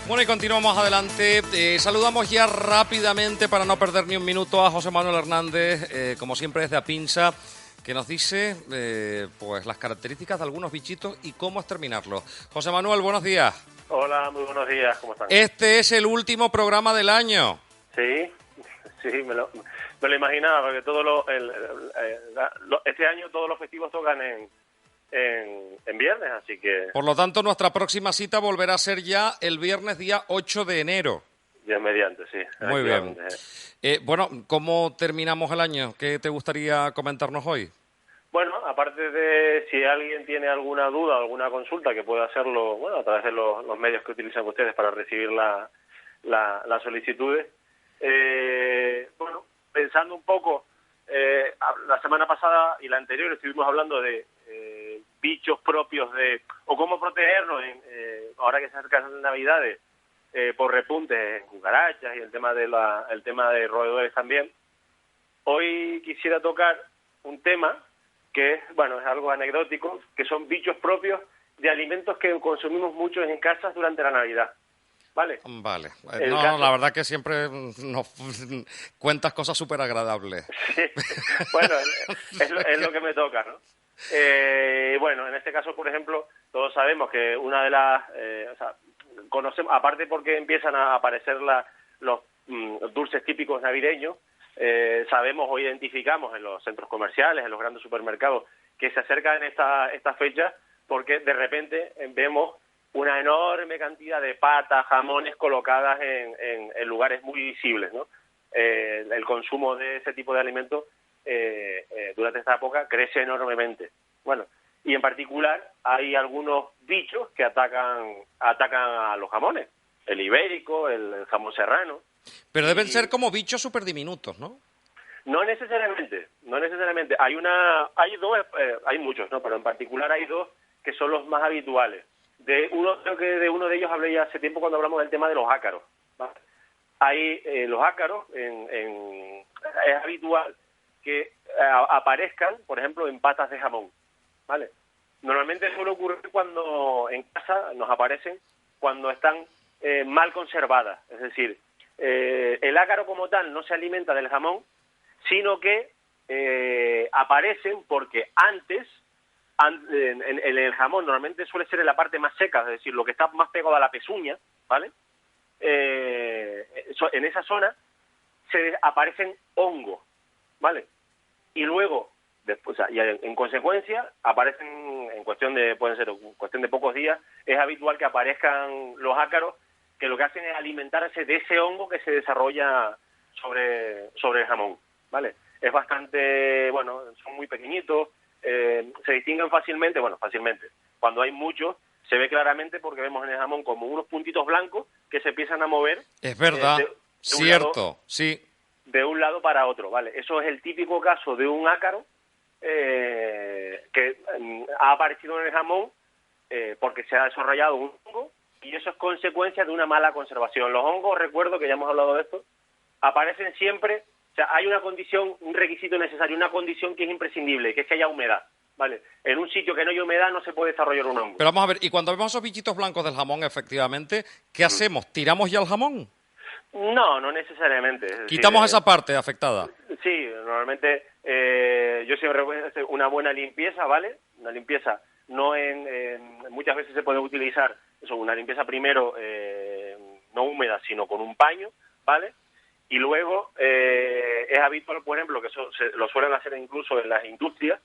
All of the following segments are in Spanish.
Bueno, y continuamos adelante. Saludamos ya rápidamente, para no perder ni un minuto, a José Manuel Hernández, como siempre desde Apinsa, que nos dice pues las características de algunos bichitos y cómo exterminarlos. José Manuel, buenos días. Hola, muy buenos días, ¿cómo están? Este es el último programa del año. Sí, me lo imaginaba, porque este año todos los festivos tocan en viernes, así que... Por lo tanto, nuestra próxima cita volverá a ser ya el viernes día 8 de enero. Dios mediante, sí. Muy bien. Bueno, ¿cómo terminamos el año? ¿Qué te gustaría comentarnos hoy? Bueno, aparte de si alguien tiene alguna duda o alguna consulta, que puede hacerlo a través de los medios que utilizan ustedes para recibir las solicitudes. Bueno, pensando un poco, la semana pasada y la anterior estuvimos hablando de bichos propios o cómo protegernos ahora que se acercan las Navidades por repuntes en cucarachas y el tema de roedores también. Hoy quisiera tocar un tema que es algo anecdótico, que son bichos propios de alimentos que consumimos mucho en casas durante la Navidad. ¿Vale? Vale. La verdad que siempre nos cuentas cosas súper agradables. Sí. Bueno, es lo que me toca, ¿no? En este caso, por ejemplo, todos sabemos que una de las... conocemos, aparte porque empiezan a aparecer los dulces típicos navideños, sabemos o identificamos en los centros comerciales, en los grandes supermercados, que se acercan estas fechas porque de repente vemos una enorme cantidad de patas, jamones colocadas en lugares muy visibles, ¿no? El consumo de ese tipo de alimentos durante esta época crece enormemente. Bueno, y en particular hay algunos bichos que atacan a los jamones, el ibérico, el jamón serrano. Pero deben ser como bichos súper diminutos, ¿no? No necesariamente. Hay muchos, ¿no? Pero en particular hay dos que son los más habituales. Creo que de uno de ellos hablé ya hace tiempo cuando hablamos del tema de los ácaros, ¿vale? Hay los ácaros, es habitual que aparezcan, por ejemplo, en patas de jamón, ¿vale? Normalmente suele ocurrir cuando en casa nos aparecen cuando están mal conservadas, es decir, el ácaro como tal no se alimenta del jamón, sino que aparecen porque antes en el jamón normalmente suele ser en la parte más seca, es decir, lo que está más pegado a la pezuña, ¿vale? En esa zona aparecen hongos, ¿vale? Y luego, después, y en consecuencia, aparecen pueden ser cuestión de pocos días, es habitual que aparezcan los ácaros, que lo que hacen es alimentarse de ese hongo que se desarrolla sobre el jamón, ¿vale? Es bastante, son muy pequeñitos, se distinguen fácilmente. Cuando hay muchos, se ve claramente porque vemos en el jamón como unos puntitos blancos que se empiezan a mover. Es verdad, cierto, sí. De un lado para otro, ¿vale? Eso es el típico caso de un ácaro que ha aparecido en el jamón porque se ha desarrollado un hongo, y eso es consecuencia de una mala conservación. Los hongos, recuerdo que ya hemos hablado de esto, aparecen siempre. O sea, hay un requisito necesario, una condición que es imprescindible, que es que haya humedad, ¿vale? En un sitio que no haya humedad no se puede desarrollar un hongo. Pero vamos a ver, y cuando vemos esos bichitos blancos del jamón, efectivamente, ¿qué hacemos? ¿Tiramos ya el jamón? No necesariamente. Es decir, ¿Quitamos esa parte afectada? Sí, normalmente yo siempre voy a hacer una buena limpieza, ¿vale? Una limpieza, muchas veces se puede utilizar una limpieza primero no húmeda, sino con un paño, ¿vale? Y luego es habitual, por ejemplo, que eso lo suelen hacer incluso en las industrias,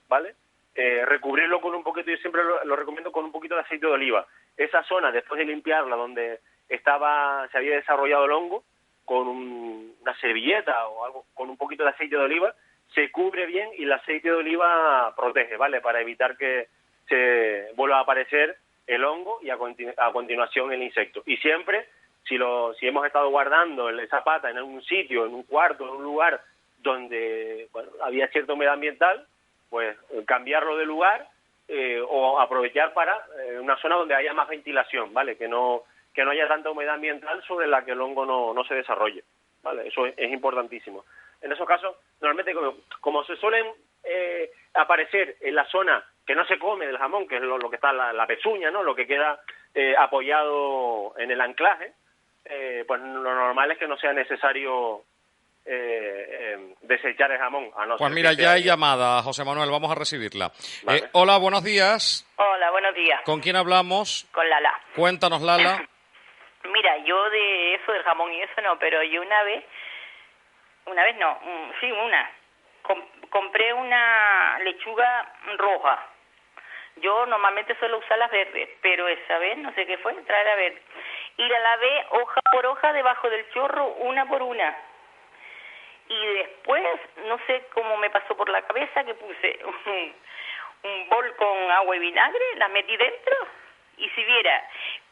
¿vale? Recubrirlo con un poquito, yo siempre lo recomiendo con un poquito de aceite de oliva. Esa zona, después de limpiarla, donde se había desarrollado el hongo, con una servilleta o algo, con un poquito de aceite de oliva, se cubre bien y el aceite de oliva protege, ¿vale? Para evitar que se vuelva a aparecer el hongo y a continuación el insecto. Y siempre, si hemos estado guardando esa pata en un sitio, en un cuarto, en un lugar donde había cierta humedad ambiental, pues cambiarlo de lugar o aprovechar para una zona donde haya más ventilación, ¿vale? Que no haya tanta humedad ambiental sobre la que el hongo no se desarrolle, ¿vale? Eso es importantísimo. En esos casos, normalmente, como se suelen aparecer en la zona que no se come del jamón, que es lo que está la pezuña, ¿no? Lo que queda apoyado en el anclaje, pues lo normal es que no sea necesario desechar el jamón. A no Pues ser mira, que ya hay sea- llamada, José Manuel, vamos a recibirla. Vale. Hola, buenos días. Hola, buenos días. ¿Con quién hablamos? Con Lala. Cuéntanos, Lala. Mira, yo de eso del jamón y eso no, pero yo una vez no, sí, compré una lechuga roja. Yo normalmente suelo usar las verdes, pero esa vez no sé qué fue, traer a ver. Y la lavé hoja por hoja debajo del chorro, una por una. Y después, no sé cómo me pasó por la cabeza que puse un bol con agua y vinagre, la metí dentro y si viera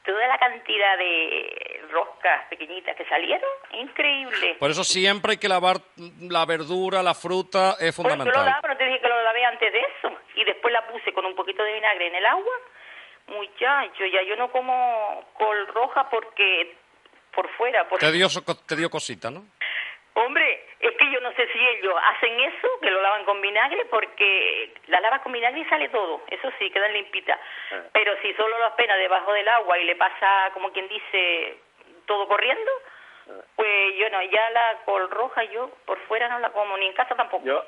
toda la cantidad de roscas pequeñitas que salieron, increíble. Por eso siempre hay que lavar la verdura, la fruta, es Pues yo lo fundamental. lavo, no te dije que lo lavé antes de eso. Y después la puse con un poquito de vinagre en el agua. Muchacho, ya yo no como col roja porque por fuera. Te dio cosita, ¿no? Hombre, es que yo no sé si ellos hacen eso, que lo lavan con vinagre, porque la lavas con vinagre y sale todo, eso sí, quedan limpitas. Pero si solo lo apenas debajo del agua y le pasa, como quien dice, todo corriendo, pues yo no, ya la col roja yo por fuera no la como, ni en casa tampoco. Yo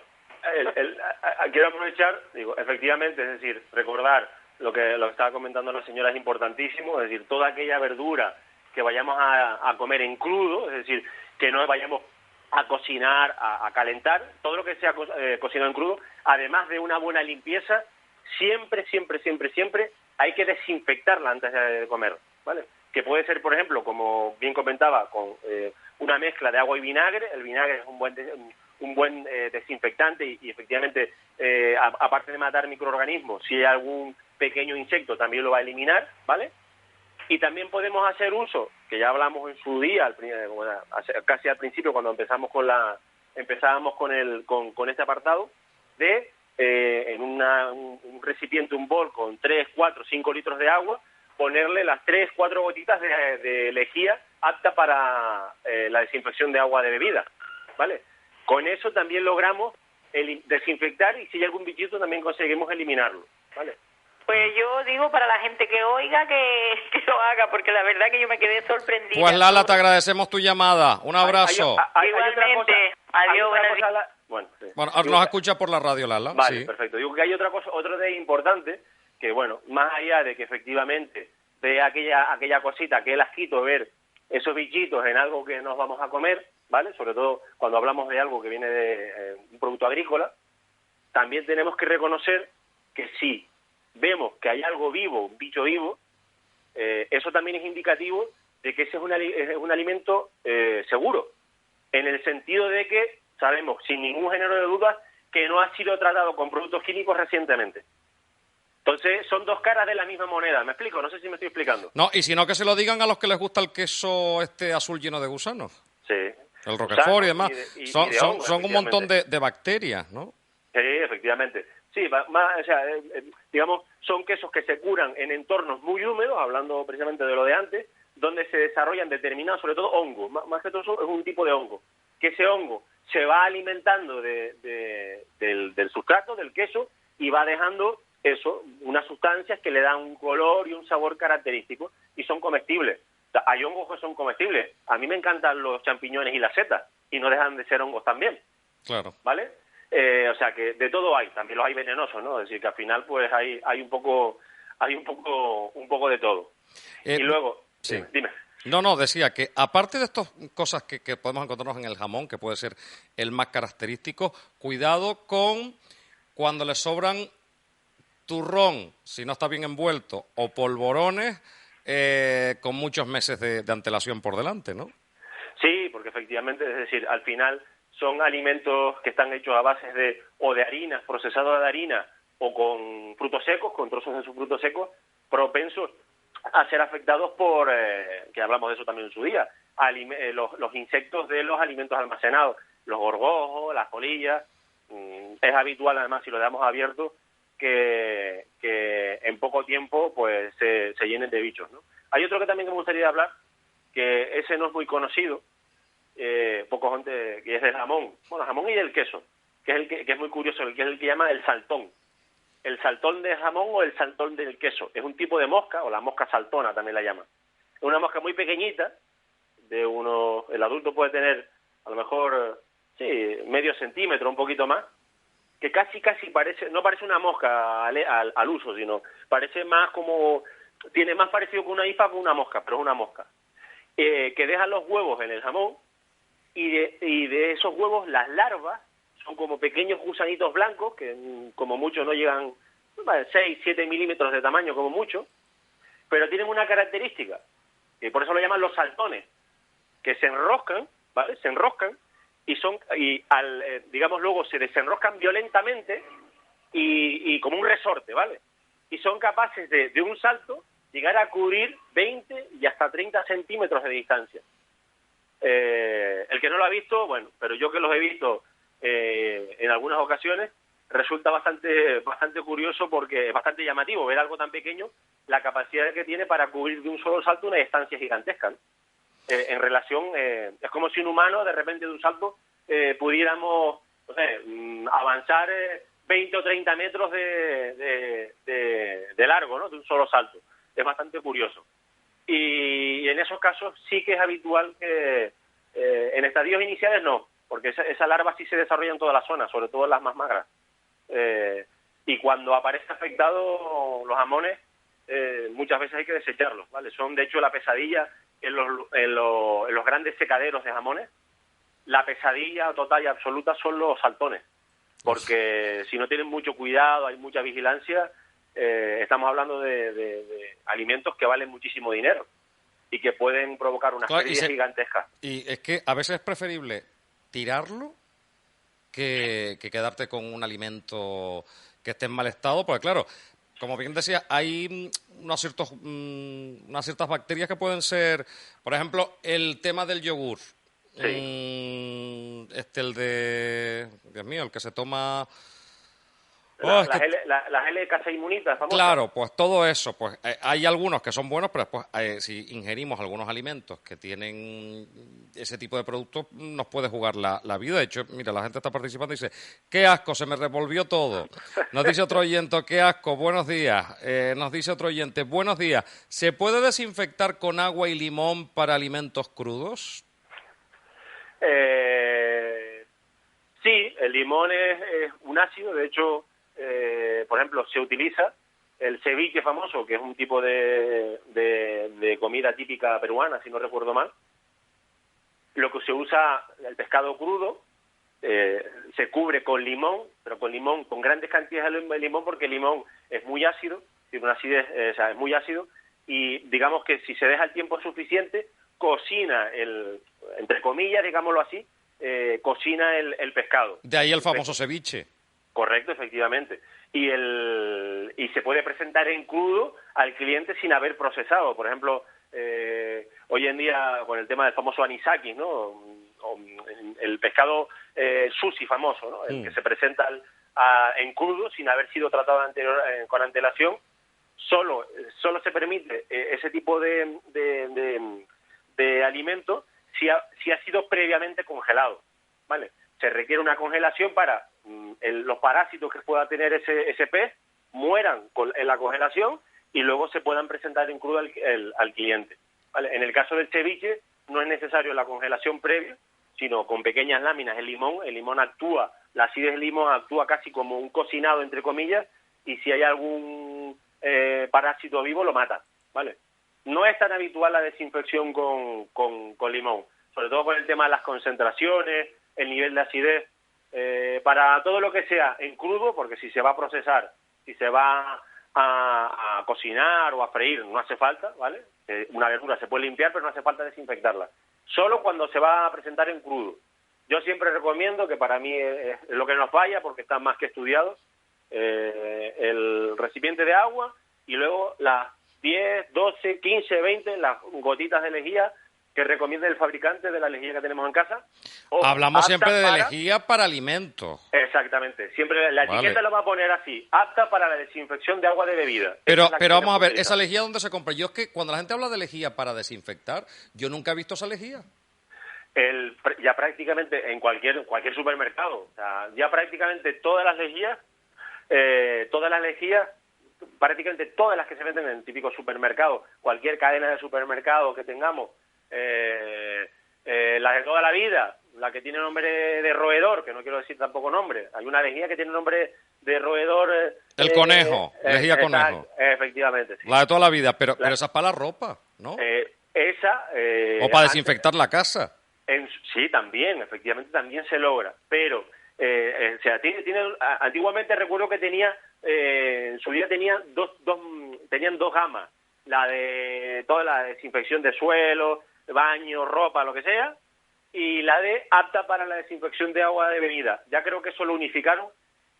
quiero aprovechar, digo, efectivamente, es decir, recordar lo que estaba comentando la señora es importantísimo, es decir, toda aquella verdura que vayamos a comer en crudo, es decir, que no vayamos a cocinar, a calentar, todo lo que sea cocinado en crudo, además de una buena limpieza, siempre hay que desinfectarla antes de comer, ¿vale? Que puede ser, por ejemplo, como bien comentaba, con una mezcla de agua y vinagre. El vinagre es un buen desinfectante y efectivamente, aparte de matar microorganismos, si hay algún pequeño insecto también lo va a eliminar, ¿vale? Y también podemos hacer uso, que ya hablamos en su día, casi al principio cuando empezábamos con este apartado, de en un recipiente, un bol con 3, 4, 5 litros de agua, ponerle las 3, 4 gotitas de lejía apta para la desinfección de agua de bebida, ¿vale? Con eso también logramos desinfectar y si hay algún bichito también conseguimos eliminarlo, ¿vale? Pues yo digo para la gente que oiga que lo haga, porque la verdad que yo me quedé sorprendida. Pues Lala, te agradecemos tu llamada. Un abrazo. Igualmente. Adiós, buenos días. Bueno, sí. Bueno, nos escucha por la radio, Lala. Vale, Sí. perfecto. Digo que hay otra cosa, otro detalle importante, que bueno, más allá de que efectivamente de aquella cosita, que el asquito ver esos bichitos en algo que nos vamos a comer, ¿vale? Sobre todo cuando hablamos de algo que viene de un producto agrícola, también tenemos que reconocer que si vemos que hay algo vivo, un bicho vivo, eso también es indicativo de que ese es un alimento seguro, en el sentido de que sabemos sin ningún género de dudas que no ha sido tratado con productos químicos recientemente. Entonces son dos caras de la misma moneda, ¿me explico? No sé si me estoy explicando. No, y si no, que se lo digan a los que les gusta el queso azul lleno de gusanos. Sí. El Roquefort y demás. Son hongos, un montón de bacterias, ¿no? Sí, efectivamente. Sí, digamos, son quesos que se curan en entornos muy húmedos, hablando precisamente de lo de antes, donde se desarrollan determinados, sobre todo hongos, más que todo eso es un tipo de hongo, que ese hongo se va alimentando del sustrato, del queso, y va dejando eso, unas sustancias que le dan un color y un sabor característico, y son comestibles. O sea, hay hongos que son comestibles. A mí me encantan los champiñones y las setas, y no dejan de ser hongos también. Claro. ¿Vale? O sea que de todo hay, también los hay venenosos, ¿no? Es decir, que al final pues hay un poco de todo. Y luego, sí. dime. No, decía que aparte de estas cosas que podemos encontrarnos en el jamón, que puede ser el más característico, cuidado con cuando le sobran turrón, si no está bien envuelto, o polvorones con muchos meses de antelación por delante, ¿no? Sí, porque efectivamente, es decir, al final son alimentos que están hechos a base de harinas, procesados de harina, o con frutos secos, con trozos de sus frutos secos, propensos a ser afectados por, que hablamos de eso también en su día, los insectos de los alimentos almacenados, los gorgojos, las polillas. Es habitual, además, si lo damos abierto, que en poco tiempo pues se llenen de bichos, ¿no? Hay otro que también me gustaría hablar, que ese no es muy conocido, poco que es del jamón, bueno, jamón y del queso, que es el que es muy curioso, que es el que llama el saltón. el saltón de jamón o el saltón del queso. Es un tipo de mosca, o la mosca saltona también la llaman. Es una mosca muy pequeñita, el adulto puede tener a lo mejor, sí, medio centímetro, un poquito más, que casi parece, no parece una mosca al uso, sino parece más como, tiene más parecido con una avispa que una mosca, pero es una mosca. Que dejan los huevos en el jamón, y de esos huevos las larvas son como pequeños gusanitos blancos, que como mucho no llegan 6, 7 milímetros de tamaño como mucho, pero tienen una característica, y por eso lo llaman los saltones, que se enroscan, ¿vale? Se enroscan, digamos, luego se desenroscan violentamente y como un resorte, ¿vale? Y son capaces de un salto llegar a cubrir 20 y hasta 30 centímetros de distancia. El que no lo ha visto, bueno, pero yo que los he visto en algunas ocasiones, resulta bastante curioso, porque es bastante llamativo ver algo tan pequeño, la capacidad que tiene para cubrir de un solo salto una distancia gigantesca, ¿no? En relación, es como si un humano de repente de un salto pudiéramos, no sé, avanzar 20 o 30 metros de largo, ¿no? De un solo salto. Es bastante curioso. Y en esos casos sí que es habitual que en estadios iniciales no, porque esa larva sí se desarrolla en toda la zona, sobre todo en las más magras. Y cuando aparece afectado los jamones, muchas veces hay que desecharlos, ¿vale? Son de hecho la pesadilla en los grandes secaderos de jamones. La pesadilla total y absoluta son los saltones, porque si no tienen mucho cuidado, hay mucha vigilancia, estamos hablando de alimentos que valen muchísimo dinero y que pueden provocar unas pérdidas gigantescas. Y es que a veces es preferible tirarlo que quedarte con un alimento que esté en mal estado, porque claro, como bien decía, hay unas ciertas bacterias que pueden ser, por ejemplo, el tema del yogur. Sí. El de, Dios mío, el que se toma... Las L-caseinitas famosas. Claro, pues todo eso, pues hay algunos que son buenos, pero después si ingerimos algunos alimentos que tienen ese tipo de productos, nos puede jugar la vida. De hecho, mira, la gente está participando y dice, qué asco, se me revolvió todo. Nos dice otro oyente, qué asco, buenos días. Nos dice otro oyente, buenos días. ¿Se puede desinfectar con agua y limón para alimentos crudos? Sí, el limón es un ácido, de hecho... por ejemplo, se utiliza el ceviche famoso, que es un tipo de comida típica peruana, si no recuerdo mal. Lo que se usa, el pescado crudo, se cubre con limón, pero con grandes cantidades de limón, porque el limón es muy ácido, tiene una acidez, o sea, es muy ácido, y digamos que si se deja el tiempo suficiente, cocina entre comillas, digámoslo así, cocina el pescado. De ahí el famoso ceviche. Correcto, efectivamente. Y se puede presentar en crudo al cliente sin haber procesado. Por ejemplo, hoy en día con el tema del famoso anisakis, ¿no? O el pescado sushi famoso, ¿no? El que se presenta en crudo sin haber sido tratado con antelación. Solo se permite ese tipo de alimento si ha sido previamente congelado, ¿vale? Se requiere una congelación para los parásitos que pueda tener ese pez mueran en la congelación y luego se puedan presentar en crudo al cliente, ¿vale? En el caso del ceviche no es necesario la congelación previa, sino con pequeñas láminas. El limón actúa, la acidez del limón actúa casi como un cocinado, entre comillas, y si hay algún parásito vivo lo mata, ¿vale? No es tan habitual la desinfección con limón, sobre todo con el tema de las concentraciones, el nivel de acidez. Para todo lo que sea en crudo, porque si se va a procesar, si se va a cocinar o a freír, no hace falta, ¿vale? Una verdura se puede limpiar, pero no hace falta desinfectarla. Solo cuando se va a presentar en crudo. Yo siempre recomiendo, que para mí es lo que nos falla, porque está más que estudiado, el recipiente de agua y luego las 10, 12, 15, 20, las gotitas de lejía que recomienda el fabricante de la lejía que tenemos en casa. Hablamos siempre de lejía para alimentos. Exactamente. Siempre la etiqueta lo va a poner así, apta para la desinfección de agua de bebida. Pero vamos a ver, ¿esa lejía dónde se compra? Yo es que cuando la gente habla de lejía para desinfectar, yo nunca he visto esa lejía. Ya prácticamente en cualquier supermercado, o sea, ya prácticamente todas las lejías todas las lejías, prácticamente todas las que se venden en el típico supermercado, cualquier cadena de supermercado que tengamos, las de toda la vida, la que tiene nombre de roedor, que no quiero decir tampoco nombre, hay una lejía que tiene nombre de roedor... El conejo, lejía conejo. Efectivamente, sí. La de toda la vida, pero esa es para la ropa, ¿no? O para desinfectar la casa. Sí, también, efectivamente, también se logra, pero... o sea, antiguamente recuerdo que tenía, en su día tenían dos gamas, la de toda la desinfección de suelo, baño, ropa, lo que sea, y la de apta para la desinfección de agua de bebida. Ya creo que eso lo unificaron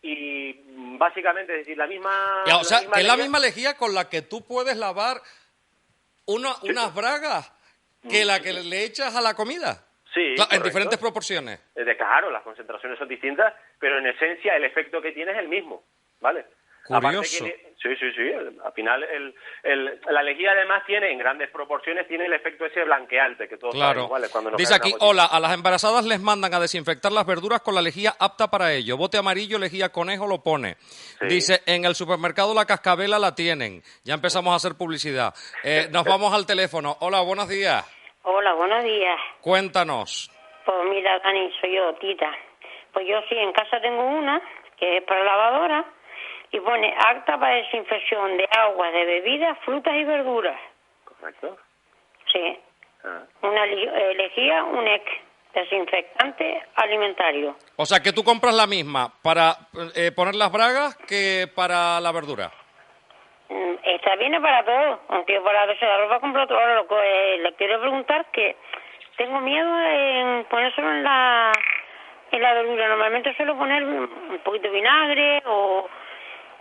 y básicamente, es decir, la misma... O sea, que es la misma lejía con la que tú puedes lavar unas bragas que la que le echas a la comida. Sí, claro, en diferentes proporciones. Claro, las concentraciones son distintas, pero en esencia el efecto que tiene es el mismo, ¿vale? Curioso. Sí. Al final, la lejía además tiene, en grandes proporciones, tiene el efecto ese blanqueante que todos sabemos, ¿vale? Cuando nos dice aquí, hola, a las embarazadas les mandan a desinfectar las verduras con la lejía apta para ello. Bote amarillo, lejía conejo lo pone. Sí. Dice, en el supermercado La Cascabela la tienen. Ya empezamos a hacer publicidad. Nos vamos al teléfono. Hola, buenos días. Hola, buenos días. Cuéntanos. Pues mira, Dani, soy yo, Tita. Pues yo sí, en casa tengo una, que es para lavadora, y pone apta para desinfección de aguas, de bebidas, frutas y verduras. ¿Correcto? Sí. Una lejía UNEC, desinfectante alimentario. O sea, que tú compras la misma para poner las bragas que para la verdura. Esta viene para todo, aunque yo para veces la ropa compro todo. Lo que le quiero preguntar que tengo miedo en ponérselo en la verdura. Normalmente suelo poner un poquito de vinagre o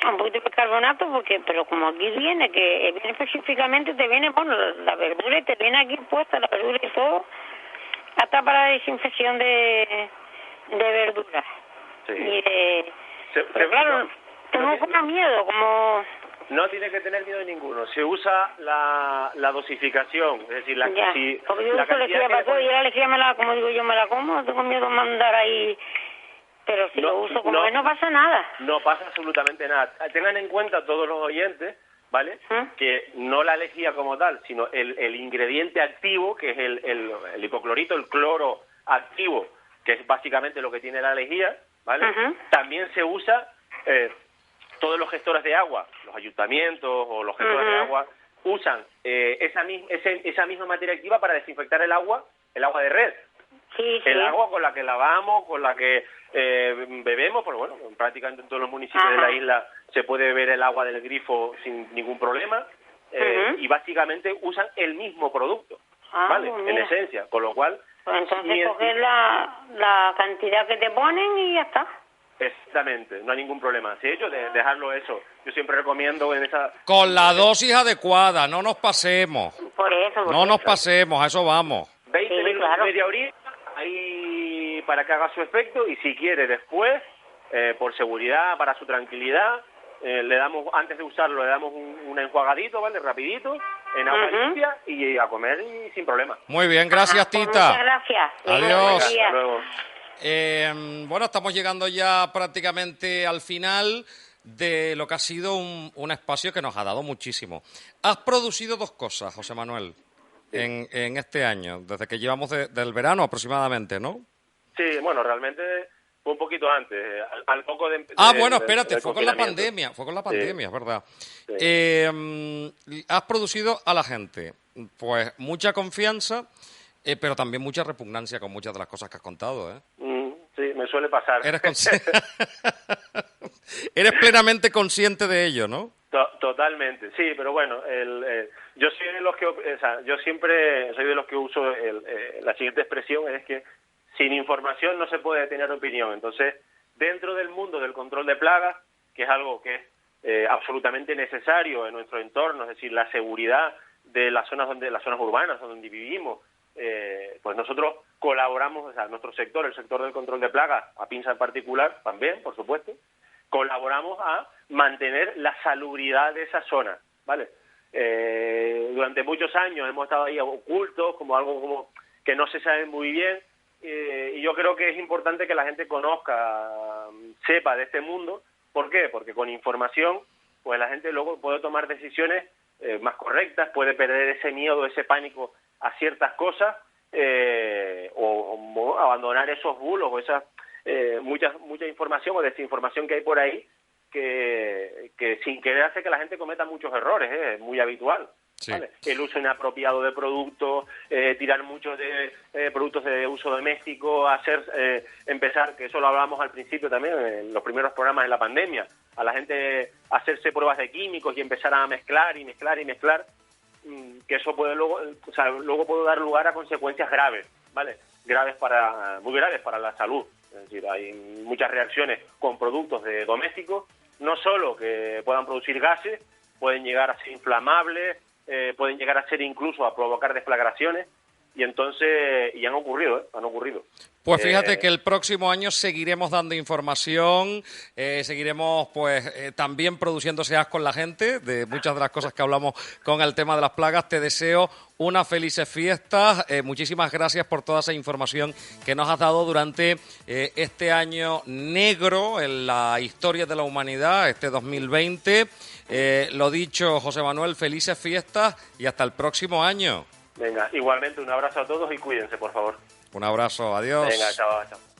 un poquito de bicarbonato, pero como aquí viene específicamente, te viene, bueno, la verdura y te viene aquí puesta la verdura y todo, hasta para la desinfección de verduras. Sí. Pero claro, tengo como miedo, como... No tiene que tener miedo ninguno. Se usa la dosificación, es decir, porque yo uso lejía para todo y la lejía como digo yo, me la como, tengo miedo de mandar ahí, pero si lo uso como no pasa nada. No pasa absolutamente nada. Tengan en cuenta todos los oyentes, ¿vale? Que no la lejía como tal, sino el ingrediente activo, que es el hipoclorito, el cloro activo, que es básicamente lo que tiene la lejía, ¿vale? También se usa... todos los gestores de agua, los ayuntamientos o los gestores de agua, usan esa misma materia activa para desinfectar el agua de red. Sí. El agua con la que lavamos, con la que bebemos, porque bueno, prácticamente en todos los municipios de la isla se puede beber el agua del grifo sin ningún problema, y básicamente usan el mismo producto, ¿vale? Pues en esencia, con lo cual... Pues entonces coger la cantidad que te ponen y ya está. Exactamente, no hay ningún problema. De hecho, dejarlo eso. Yo siempre recomiendo en esa... Con la dosis adecuada, no nos pasemos. Por eso. No nos pasemos, a eso vamos. 20 minutos, claro. Media horita, ahí para que haga su efecto, y si quiere después, por seguridad, para su tranquilidad, le damos, antes de usarlo, le damos un enjuagadito, ¿vale? Rapidito, en agua limpia, y a comer y sin problema. Muy bien, gracias, Tita. Muchas gracias. Adiós. Hasta luego. Bueno, estamos llegando ya prácticamente al final de lo que ha sido un espacio que nos ha dado muchísimo. Has producido dos cosas, José Manuel, en este año, desde que llevamos del verano aproximadamente, ¿no? Sí, bueno, realmente fue un poquito antes, al poco de... bueno, espérate, fue con la pandemia, es verdad. Sí. Has producido a la gente, pues, mucha confianza, pero también mucha repugnancia con muchas de las cosas que has contado, ¿eh? Sí, me suele pasar. Eres plenamente consciente de ello, ¿no? Totalmente, sí, pero bueno, yo soy de los que, yo siempre soy de los que uso la siguiente expresión, es que sin información no se puede tener opinión. Entonces, dentro del mundo del control de plagas, que es algo que es absolutamente necesario en nuestro entorno, es decir, la seguridad de las zonas urbanas donde vivimos, pues nosotros colaboramos, nuestro sector, el sector del control de plagas, APINSA en particular, también, por supuesto, colaboramos a mantener la salubridad de esa zona, ¿vale? Durante muchos años hemos estado ahí ocultos, como algo como que no se sabe muy bien, y yo creo que es importante que la gente conozca, sepa de este mundo, ¿Por qué? Porque con información, pues la gente luego puede tomar decisiones más correctas, puede perder ese miedo, ese pánico a ciertas cosas, o abandonar esos bulos o esas mucha información o desinformación que hay por ahí que sin querer hace que la gente cometa muchos errores, es muy habitual. Sí. ¿Vale? El uso inapropiado de productos, tirar muchos de productos de uso doméstico, empezar, que eso lo hablábamos al principio también, en los primeros programas de la pandemia, a la gente hacerse pruebas de químicos y empezar a mezclar, que eso puede luego puede dar lugar a consecuencias graves, ¿vale? Muy graves para la salud. Es decir, hay muchas reacciones con productos de domésticos, no solo que puedan producir gases, pueden llegar a ser inflamables, pueden llegar a ser incluso a provocar deflagraciones, y han ocurrido. Pues fíjate que el próximo año seguiremos dando información, seguiremos también produciéndose con la gente de muchas de las cosas que hablamos con el tema de las plagas. Te deseo unas felices fiestas, muchísimas gracias por toda esa información que nos has dado durante este año negro en la historia de la humanidad, este 2020. Lo dicho, José Manuel, felices fiestas y hasta el próximo año. Venga, igualmente un abrazo a todos y cuídense, por favor. Un abrazo, adiós. Venga, chao.